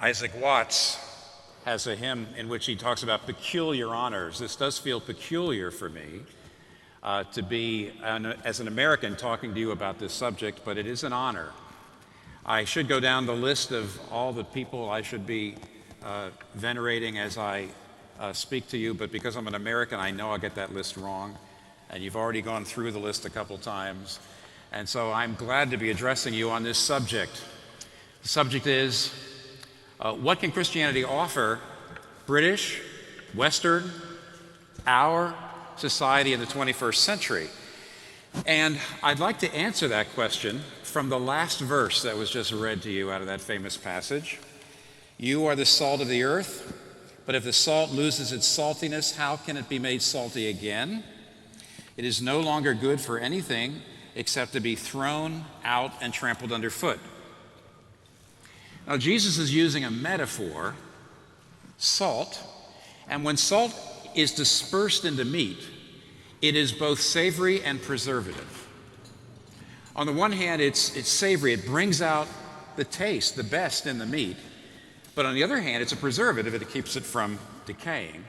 Isaac Watts has a hymn in which he talks about peculiar honors. This does feel peculiar for me to be, as an American, talking to you about this subject, but it is an honor. I should go down the list of all the people I should be venerating as I speak to you, but because I'm an American, I know I get that list wrong, and you've already gone through the list a couple times, and so I'm glad to be addressing you on this subject. The subject is, what can Christianity offer British, Western, our society in the 21st century? And I'd like to answer that question from the last verse that was just read to you out of that famous passage. You are the salt of the earth, but if the salt loses its saltiness, how can it be made salty again? It is no longer good for anything except to be thrown out and trampled underfoot. Now, Jesus is using a metaphor, salt, and when salt is dispersed into meat, it is both savory and preservative. On the one hand, it's savory. It brings out the taste, the best in the meat. But on the other hand, it's a preservative. It keeps it from decaying.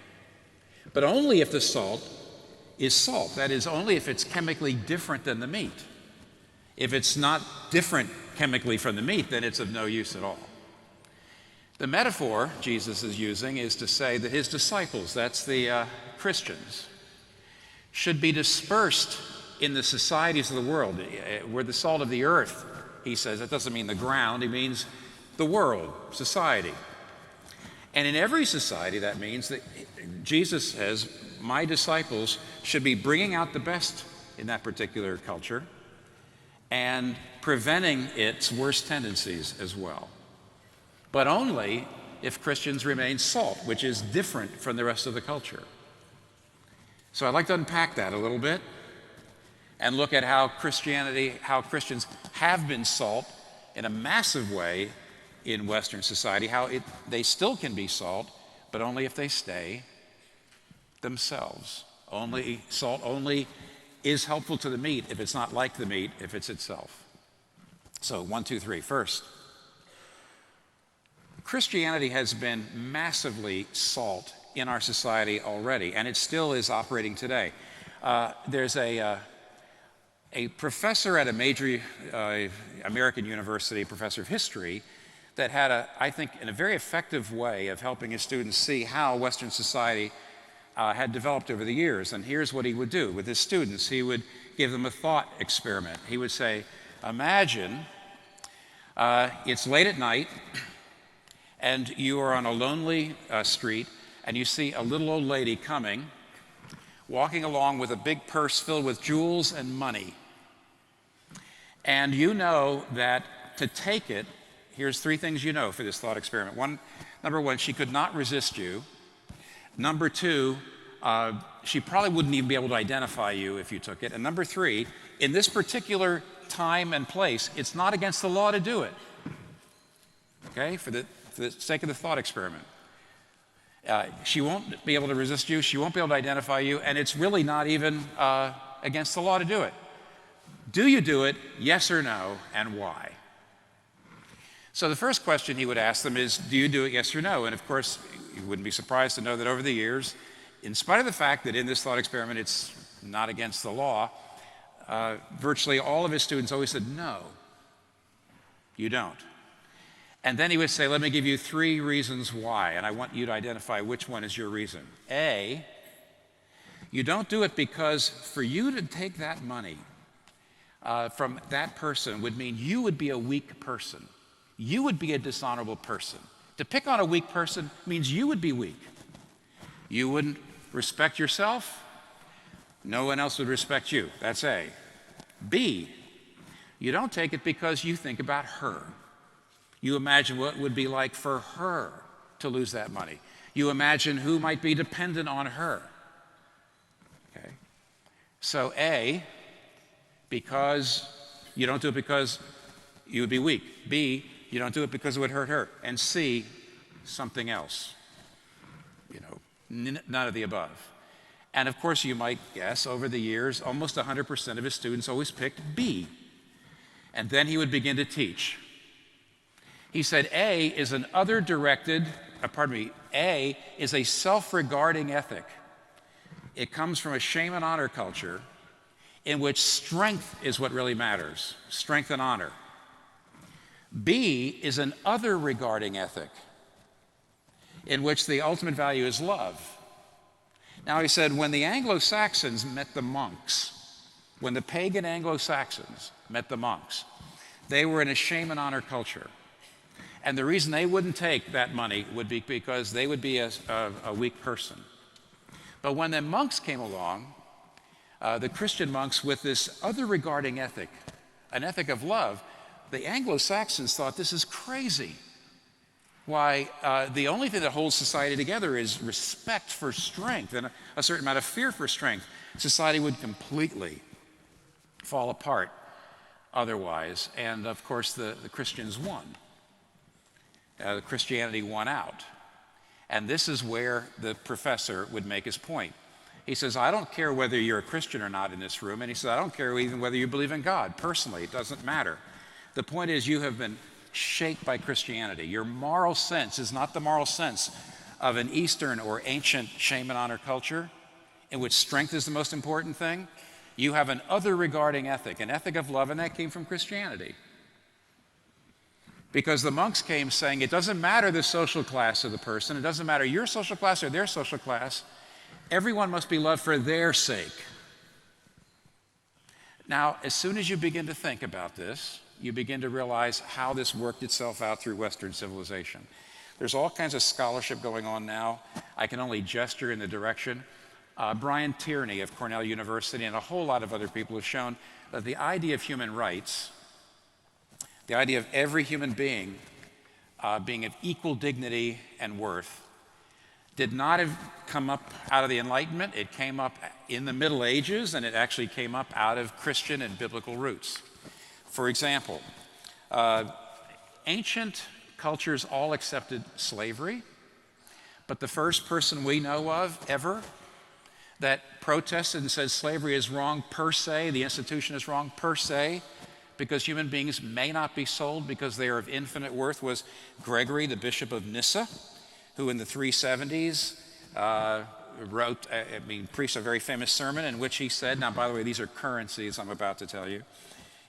But only if the salt is salt. That is, only if it's chemically different than the meat. If it's not different chemically from the meat, then it's of no use at all. The metaphor Jesus is using is to say that his disciples, that's the Christians, should be dispersed in the societies of the world. We're the salt of the earth, he says. That doesn't mean the ground, he means the world, society. And in every society, that means that Jesus says, my disciples should be bringing out the best in that particular culture and preventing its worst tendencies as well. But only if Christians remain salt, which is different from the rest of the culture. So I'd like to unpack that a little bit and look at how Christians have been salt in a massive way in Western society, how they still can be salt, but only if they stay themselves. Salt only is helpful to the meat if it's not like the meat, if it's itself. So 1, 2, 3. First, Christianity has been massively salt in our society already, and it still is operating today. There's a professor at a major American university, professor of history, that had, I think, in a very effective way of helping his students see how Western society had developed over the years. And here's what he would do with his students. He would give them a thought experiment. He would say, imagine it's late at night, and you are on a lonely street, and you see a little old lady coming, walking along with a big purse filled with jewels and money. And you know that to take it, here's 3 things you know for this thought experiment. Number 1, she could not resist you. Number 2, she probably wouldn't even be able to identify you if you took it. And number 3, in this particular time and place, it's not against the law to do it. Okay, for the sake of the thought experiment. She won't be able to resist you, she won't be able to identify you, and it's really not even against the law to do it. Do you do it, yes or no, and why? So the first question he would ask them is, do you do it, yes or no? And of course, you wouldn't be surprised to know that over the years, in spite of the fact that in this thought experiment it's not against the law, virtually all of his students always said, no, you don't. And then he would say, let me give you 3 reasons why, and I want you to identify which one is your reason. A, you don't do it because for you to take that money from that person would mean you would be a weak person. You would be a dishonorable person. To pick on a weak person means you would be weak. You wouldn't respect yourself. No one else would respect you. That's A. B, you don't take it because you think about her. You imagine what it would be like for her to lose that money. You imagine who might be dependent on her. Okay? So A, because you don't do it because you would be weak. B, you don't do it because it would hurt her. And C, something else. None of the above. And of course, you might guess, over the years, almost 100% of his students always picked B. And then he would begin to teach. He said A is an other-directed, A is a self-regarding ethic. It comes from a shame and honor culture in which strength is what really matters, strength and honor. B is an other-regarding ethic in which the ultimate value is love. Now, he said, when the Anglo-Saxons met the monks, when the pagan Anglo-Saxons met the monks, they were in a shame and honor culture. And the reason they wouldn't take that money would be because they would be a weak person. But when the monks came along, the Christian monks with this other regarding ethic, an ethic of love, the Anglo-Saxons thought this is crazy. Why, the only thing that holds society together is respect for strength and a certain amount of fear for strength. Society would completely fall apart otherwise. And of course, the Christians won. Christianity won out. And this is where the professor would make his point. He says, I don't care whether you're a Christian or not in this room. And he says, I don't care even whether you believe in God. Personally, it doesn't matter. The point is, you have been shaped by Christianity. Your moral sense is not the moral sense of an Eastern or ancient shame and honor culture in which strength is the most important thing. You have an other regarding ethic, an ethic of love, and that came from Christianity. Because the monks came saying, it doesn't matter the social class of the person, it doesn't matter your social class or their social class, everyone must be loved for their sake. Now, as soon as you begin to think about this, you begin to realize how this worked itself out through Western civilization. There's all kinds of scholarship going on now. I can only gesture in the direction. Brian Tierney of Cornell University and a whole lot of other people have shown that the idea of human rights, the idea of every human being being of equal dignity and worth, did not have come up out of the Enlightenment. It came up in the Middle Ages, and it actually came up out of Christian and biblical roots. For example, ancient cultures all accepted slavery, but the first person we know of ever that protested and said slavery is wrong per se, the institution is wrong per se, because human beings may not be sold because they are of infinite worth, was Gregory, the Bishop of Nyssa, who in the 370s preached a very famous sermon in which he said, now by the way, these are currencies I'm about to tell you,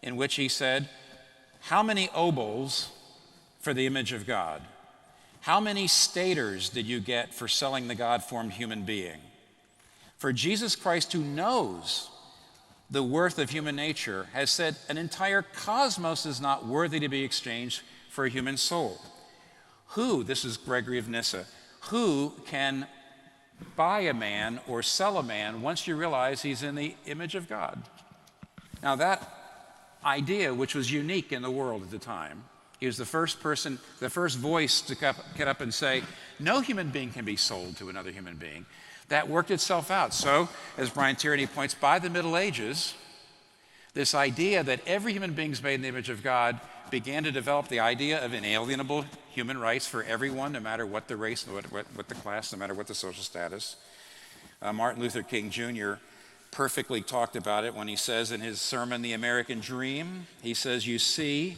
in which he said, how many obols for the image of God? How many staters did you get for selling the God-formed human being? For Jesus Christ, who knows the worth of human nature, has said an entire cosmos is not worthy to be exchanged for a human soul. Who, this is Gregory of Nyssa, who can buy a man or sell a man once you realize he's in the image of God? Now that idea, which was unique in the world at the time, he was the first person, the first voice to get up and say, no human being can be sold to another human being. That worked itself out. So, as Brian Tierney points, by the Middle Ages, this idea that every human being is made in the image of God began to develop the idea of inalienable human rights for everyone, no matter what the race, what the class, no matter what the social status. Martin Luther King Jr. perfectly talked about it when he says in his sermon, The American Dream, he says, you see,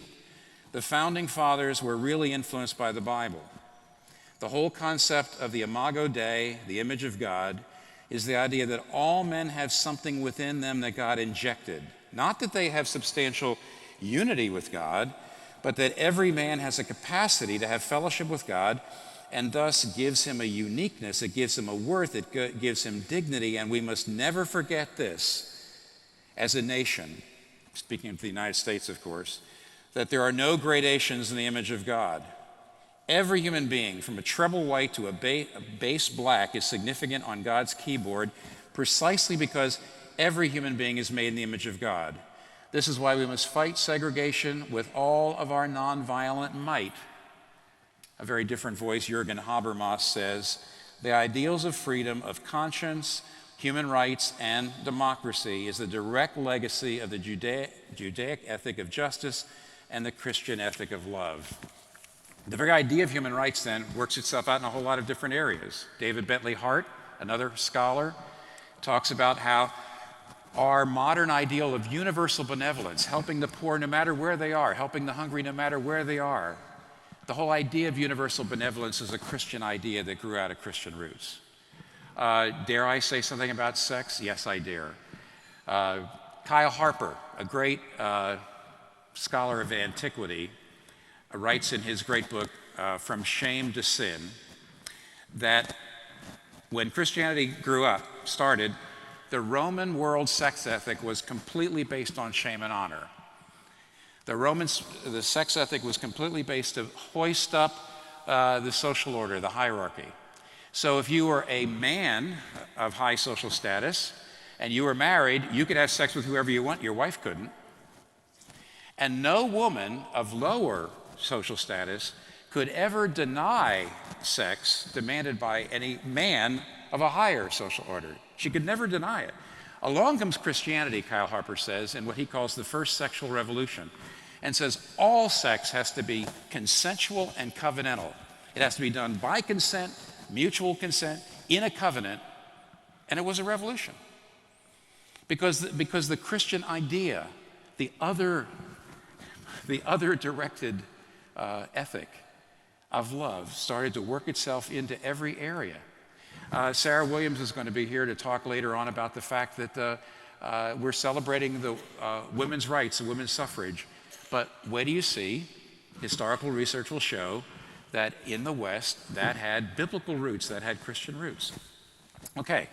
the founding fathers were really influenced by the Bible. The whole concept of the Imago Dei, the image of God, is the idea that all men have something within them that God injected. Not that they have substantial unity with God, but that every man has a capacity to have fellowship with God, and thus gives him a uniqueness, it gives him a worth, it gives him dignity, and we must never forget this as a nation, speaking of the United States, of course, that there are no gradations in the image of God. Every human being, from a treble white to a bass black, is significant on God's keyboard precisely because every human being is made in the image of God. This is why we must fight segregation with all of our nonviolent might. A very different voice, Jürgen Habermas, says, the ideals of freedom, of conscience, human rights, and democracy is the direct legacy of the Judaic ethic of justice and the Christian ethic of love. The very idea of human rights then works itself out in a whole lot of different areas. David Bentley Hart, another scholar, talks about how our modern ideal of universal benevolence, helping the poor no matter where they are, helping the hungry no matter where they are, the whole idea of universal benevolence is a Christian idea that grew out of Christian roots. Dare I say something about sex? Yes, I dare. Kyle Harper, a great scholar of antiquity, writes in his great book, From Shame to Sin, that when Christianity started, the Roman world sex ethic was completely based on shame and honor. The sex ethic was completely based to hoist up the social order, the hierarchy. So if you were a man of high social status and you were married, you could have sex with whoever you want, your wife couldn't. And no woman of lower social status could ever deny sex demanded by any man of a higher social order. She could never deny it. Along comes Christianity, Kyle Harper says, in what he calls the first sexual revolution, and says all sex has to be consensual and covenantal. It has to be done by consent, mutual consent, in a covenant, and it was a revolution. Because the Christian idea, the other directed ethic of love started to work itself into every area. Sarah Williams is going to be here to talk later on about the fact that we're celebrating the women's rights and women's suffrage. But where do you see? Historical research will show that in the West, that had biblical roots, that had Christian roots. Okay,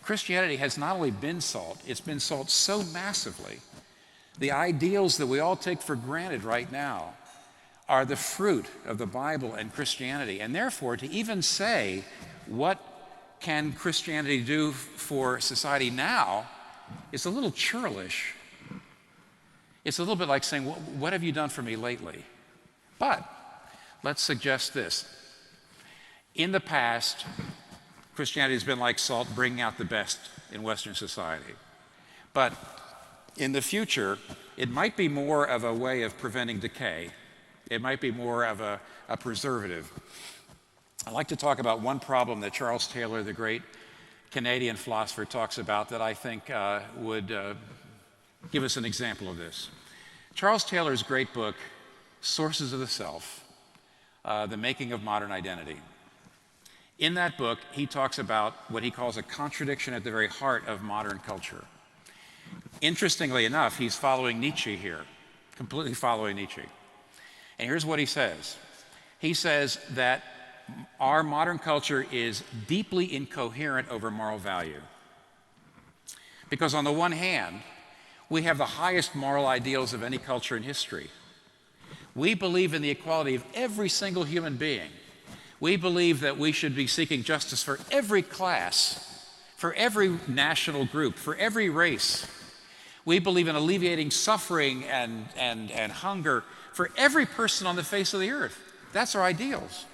Christianity has not only been salt, it's been salt so massively. The ideals that we all take for granted right now are the fruit of the Bible and Christianity. And therefore, to even say, what can Christianity do for society now, is a little churlish. It's a little bit like saying, what have you done for me lately? But let's suggest this. In the past, Christianity has been like salt, bringing out the best in Western society. But in the future, it might be more of a way of preventing decay. It might be more of a preservative. I'd like to talk about one problem that Charles Taylor, the great Canadian philosopher, talks about that I think would give us an example of this. Charles Taylor's great book, Sources of the Self, The Making of Modern Identity. In that book, he talks about what he calls a contradiction at the very heart of modern culture. Interestingly enough, he's following Nietzsche here, completely following Nietzsche. And here's what he says. He says that our modern culture is deeply incoherent over moral value. Because on the one hand, we have the highest moral ideals of any culture in history. We believe in the equality of every single human being. We believe that we should be seeking justice for every class, for every national group, for every race. We believe in alleviating suffering and hunger for every person on the face of the earth. That's our ideals.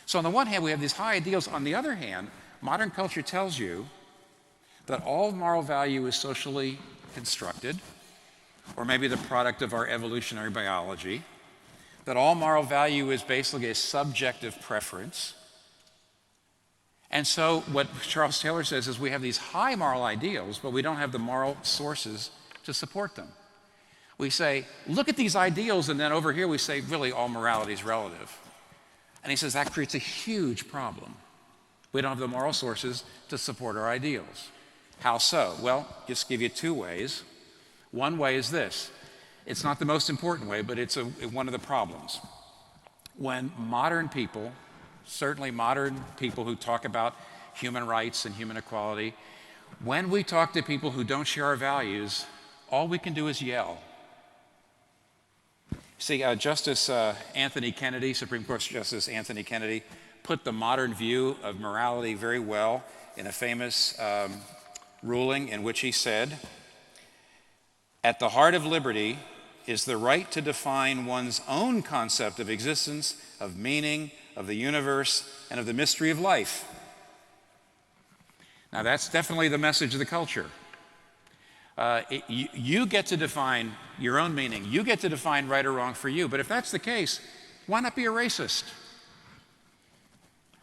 So on the one hand, we have these high ideals. On the other hand, modern culture tells you that all moral value is socially constructed, or maybe the product of our evolutionary biology, that all moral value is basically a subjective preference. And so what Charles Taylor says is we have these high moral ideals, but we don't have the moral sources to support them. We say, look at these ideals, and then over here we say, really, all morality is relative. And he says that creates a huge problem. We don't have the moral sources to support our ideals. How so? Well, just give you two ways. One way is this. It's not the most important way, but it's one of the problems. When modern people, certainly modern people who talk about human rights and human equality, when we talk to people who don't share our values, all we can do is yell. See, Justice Anthony Kennedy, Supreme Court Justice Anthony Kennedy, put the modern view of morality very well in a famous ruling in which he said, "At the heart of liberty is the right to define one's own concept of existence, of meaning, of the universe, and of the mystery of life." Now that's definitely the message of the culture. You get to define your own meaning. You get to define right or wrong for you. But if that's the case, Why not be a racist?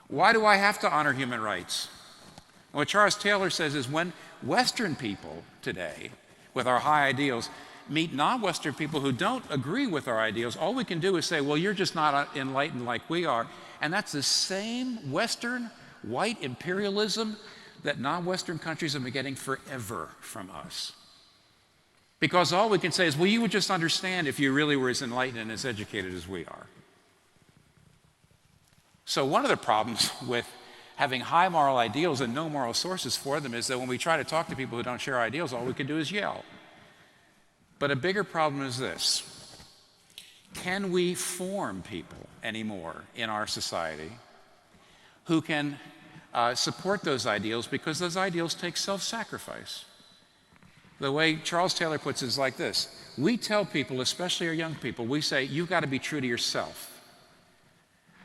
Why do I have to honor human rights? And what Charles Taylor says is when Western people today, with our high ideals, meet non-Western people who don't agree with our ideals, all we can do is say, well, you're just not enlightened like we are. And that's the same Western white imperialism that non-Western countries have been getting forever from us. Because all we can say is, well, you would just understand if you really were as enlightened and as educated as we are. So one of the problems with having high moral ideals and no moral sources for them is that when we try to talk to people who don't share ideals, all we can do is yell. But a bigger problem is this. Can we form people anymore in our society who can support those ideals, because those ideals take self-sacrifice? The way Charles Taylor puts it is like this. We tell people, especially our young people, we say, you've got to be true to yourself.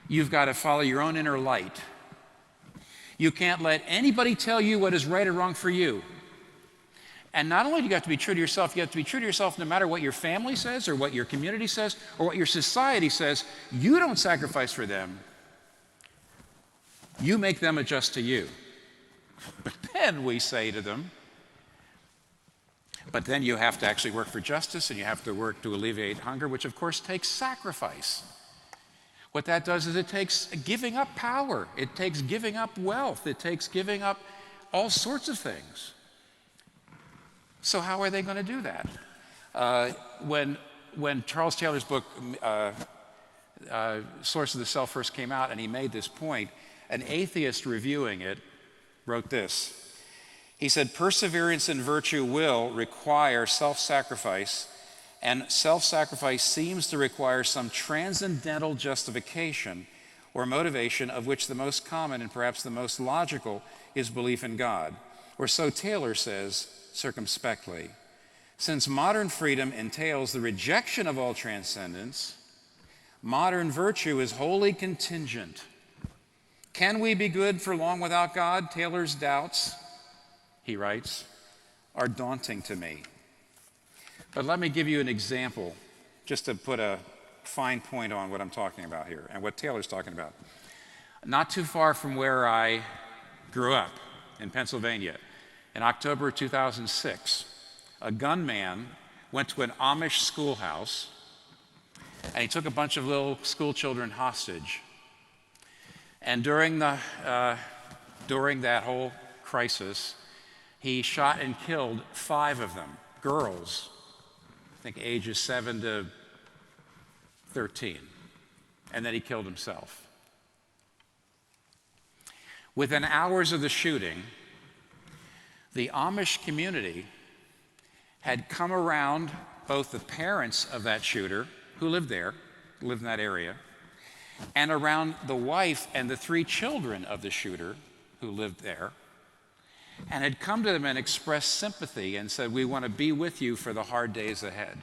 You've got to follow your own inner light. You can't let anybody tell you what is right or wrong for you. And not only do you have to be true to yourself, you have to be true to yourself no matter what your family says or what your community says or what your society says. You don't sacrifice for them. You make them adjust to you. But then we say to them, but then you have to actually work for justice and you have to work to alleviate hunger, which of course takes sacrifice. What that does is it takes giving up power. It takes giving up wealth. It takes giving up all sorts of things. So how are they going to do that? When Charles Taylor's book, Source of the Self, first came out and he made this point, an atheist reviewing it wrote this. He said, perseverance in virtue will require self-sacrifice, and self-sacrifice seems to require some transcendental justification or motivation, of which the most common and perhaps the most logical is belief in God. Or so Taylor says circumspectly. Since modern freedom entails the rejection of all transcendence, modern virtue is wholly contingent. Can we be good for long without God? Taylor's doubts, he writes, are daunting to me. But let me give you an example, just to put a fine point on what I'm talking about here and what Taylor's talking about. Not too far from where I grew up, in Pennsylvania, in October 2006, a gunman went to an Amish schoolhouse and he took a bunch of little school children hostage. And during that whole crisis, he shot and killed 5 of them, girls, I think ages 7 to 13. And then he killed himself. Within hours of the shooting, the Amish community had come around both the parents of that shooter, who lived in that area, and around the wife and the 3 children of the shooter who lived there, and had come to them and expressed sympathy and said, we want to be with you for the hard days ahead.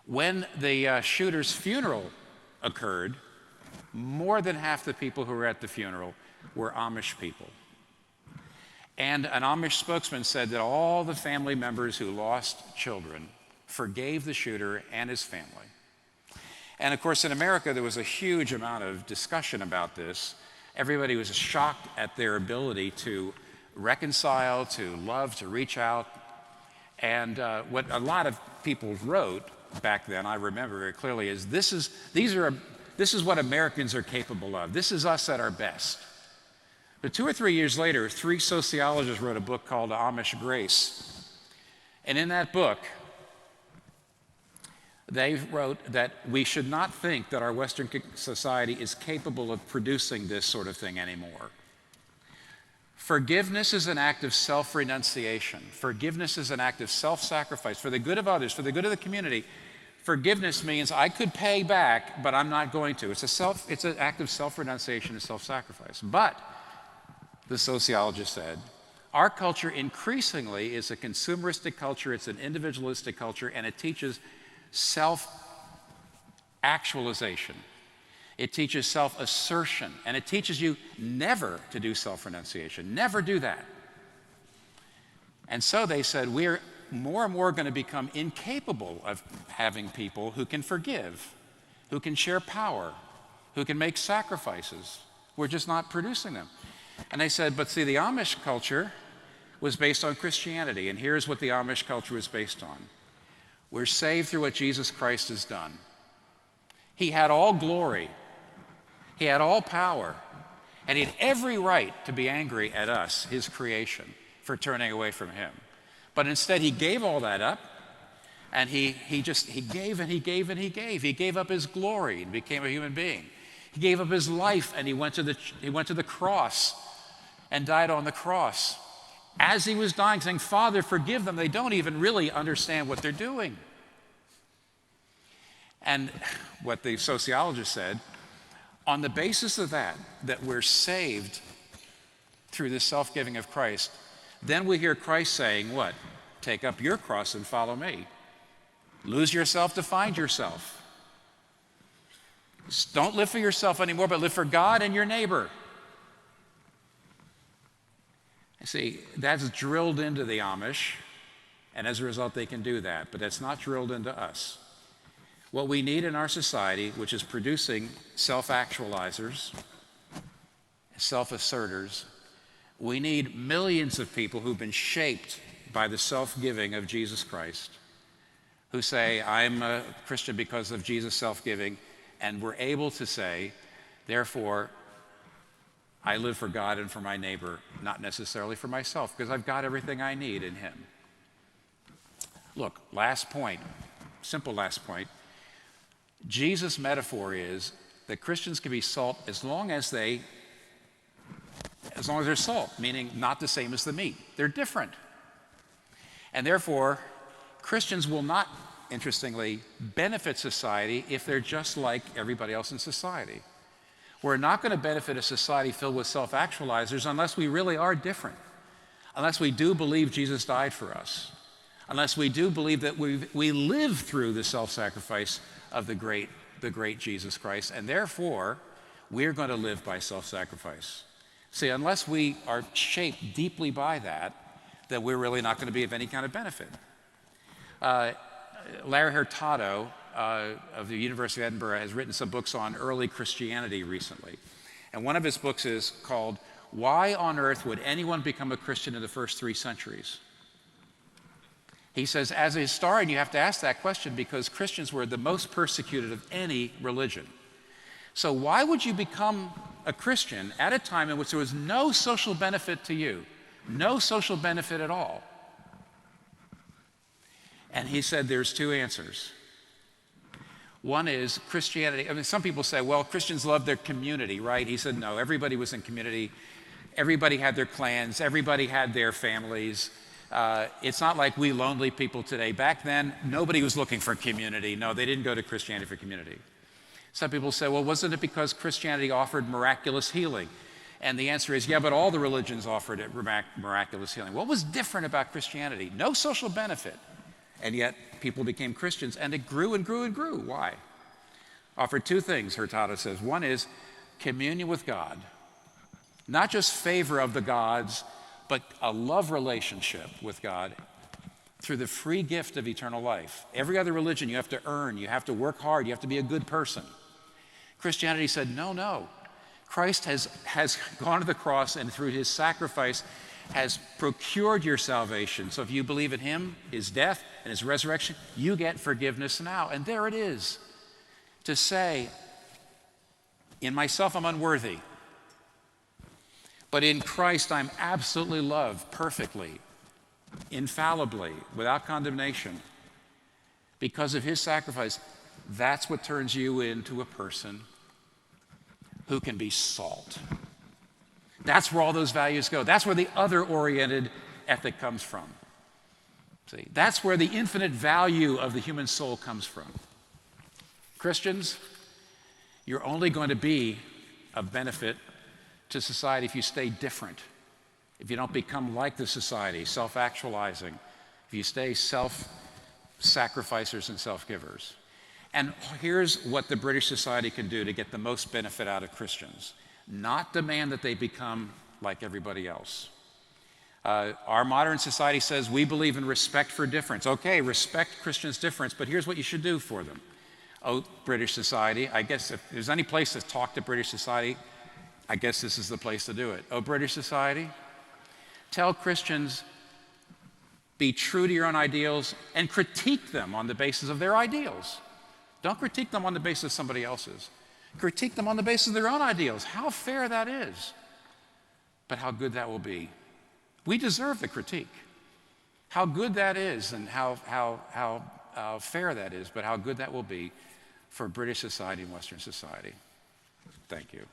When the shooter's funeral occurred, more than half the people who were at the funeral were Amish people. And an Amish spokesman said that all the family members who lost children forgave the shooter and his family. And of course, in America, there was a huge amount of discussion about this. Everybody was shocked at their ability to reconcile, to love, to reach out. And what a lot of people wrote back then, I remember very clearly, is this is what Americans are capable of. This is us at our best. But 2 or 3 years later, 3 sociologists wrote a book called Amish Grace. And in that book, they wrote that we should not think that our Western society is capable of producing this sort of thing anymore. Forgiveness is an act of self-renunciation. Forgiveness is an act of self-sacrifice for the good of others, for the good of the community. Forgiveness means I could pay back, but I'm not going to. It's an act of self-renunciation and self-sacrifice. But, the sociologist said, our culture increasingly is a consumeristic culture, it's an individualistic culture, and it teaches self-actualization. It teaches self-assertion, and it teaches you never to do self-renunciation. Never do that. And so they said, we're more and more going to become incapable of having people who can forgive who can share power, who can make sacrifices. We're just not producing them. And they said, but see, the Amish culture was based on Christianity, and here's what the Amish culture was based on. We're saved through what Jesus Christ has done. He had all glory. He had all power. And he had every right to be angry at us, his creation, for turning away from him. But instead, he gave all that up, and he gave and he gave and he gave. He gave up his glory and became a human being. He gave up his life, and he went to the cross and died on the cross. As he was dying, saying, Father, forgive them. They don't even really understand what they're doing. And what the sociologist said, on the basis of that we're saved through the self-giving of Christ, then we hear Christ saying, what? Take up your cross and follow me. Lose yourself to find yourself. Don't live for yourself anymore, but live for God and your neighbor. See, that's drilled into the Amish, and as a result, they can do that, but that's not drilled into us. What we need in our society, which is producing self-actualizers, self-asserters, we need millions of people who've been shaped by the self-giving of Jesus Christ, who say, I'm a Christian because of Jesus' self-giving, and we're able to say, therefore, I live for God and for my neighbor, not necessarily for myself, because I've got everything I need in him. Look, last point, simple last point. Jesus' metaphor is that Christians can be salt as long as they're salt, meaning not the same as the meat. They're different. And therefore, Christians will not, interestingly, benefit society if they're just like everybody else in society. We're not going to benefit a society filled with self-actualizers unless we really are different, unless we do believe Jesus died for us, unless we do believe that we live through the self-sacrifice of the great Jesus Christ, and therefore, we're going to live by self-sacrifice. See, unless we are shaped deeply by that, then we're really not going to be of any kind of benefit. Larry Hurtado of the University of Edinburgh has written some books on early Christianity recently. And one of his books is called, Why on Earth Would Anyone Become a Christian in the First 3 Centuries? He says, as a historian, you have to ask that question because Christians were the most persecuted of any religion. So why would you become a Christian at a time in which there was no social benefit to you, no social benefit at all? And he said there's 2 answers. One is Christianity. I mean, some people say, well, Christians love their community, right? He said, no, everybody was in community. Everybody had their clans. Everybody had their families. It's not like we lonely people today. Back then, nobody was looking for community. No, they didn't go to Christianity for community. Some people say, well, wasn't it because Christianity offered miraculous healing? And the answer is, yeah, but all the religions offered it miraculous healing. What was different about Christianity? No social benefit. And yet, people became Christians, and it grew and grew and grew. Why? Offered 2 things, Hurtado says. One is communion with God. Not just favor of the gods, but a love relationship with God through the free gift of eternal life. Every other religion you have to earn, you have to work hard, you have to be a good person. Christianity said, no. Christ has gone to the cross and through his sacrifice has procured your salvation. So if you believe in him, his death, and his resurrection, you get forgiveness now. And there it is. To say, in myself I'm unworthy, but in Christ I'm absolutely loved perfectly, infallibly, without condemnation. Because of his sacrifice, that's what turns you into a person who can be salt. That's where all those values go. That's where the other-oriented ethic comes from. See, that's where the infinite value of the human soul comes from. Christians, you're only going to be of benefit to society if you stay different, if you don't become like the society, self-actualizing, if you stay self-sacrificers and self-givers. And here's what the British society can do to get the most benefit out of Christians. Not demand that they become like everybody else. Our modern society says we believe in respect for difference. Okay, respect Christians' difference, but here's what you should do for them. Oh, British society, I guess if there's any place to talk to British society, I guess this is the place to do it. Oh, British society, tell Christians, be true to your own ideals and critique them on the basis of their ideals. Don't critique them on the basis of somebody else's. Critique them on the basis of their own ideals. How fair that is, but how good that will be. We deserve the critique. How good that is and how fair that is, but how good that will be for British society and Western society. Thank you.